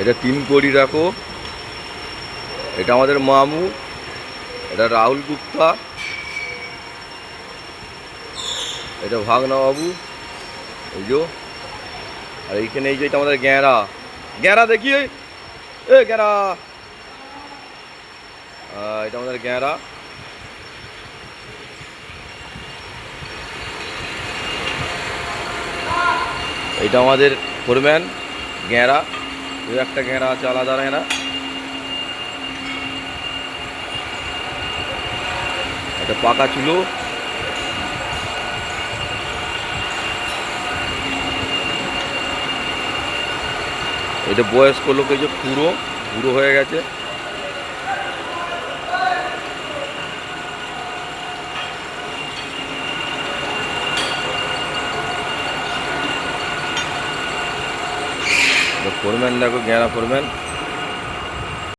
এটা 3 কোটি রাখো। এটা আমাদের মামু, এটা রাহুল গুপ্তা, এটা ভাগনা বাবু, এই যে। আর এইখানে এই যে এটা আমাদের গ্যাঁড়া, গ্যাঁড়া দেখি, এ গ্যাঁড়া, এটা আমাদের গ্যাঁড়া। এটা আমাদের ফোরম্যান গ্যাঁড়া, একটা গ্যাঁড়া আছে, আলাদা গ্যাঁড়া। এটা পাকা চুলো। এটা বয়স্ক লোক, এই যে পুরো বুড়ো হয়ে গেছে। ফোরম্যান দেখো, গ্যাঁড়া ফোরম্যান।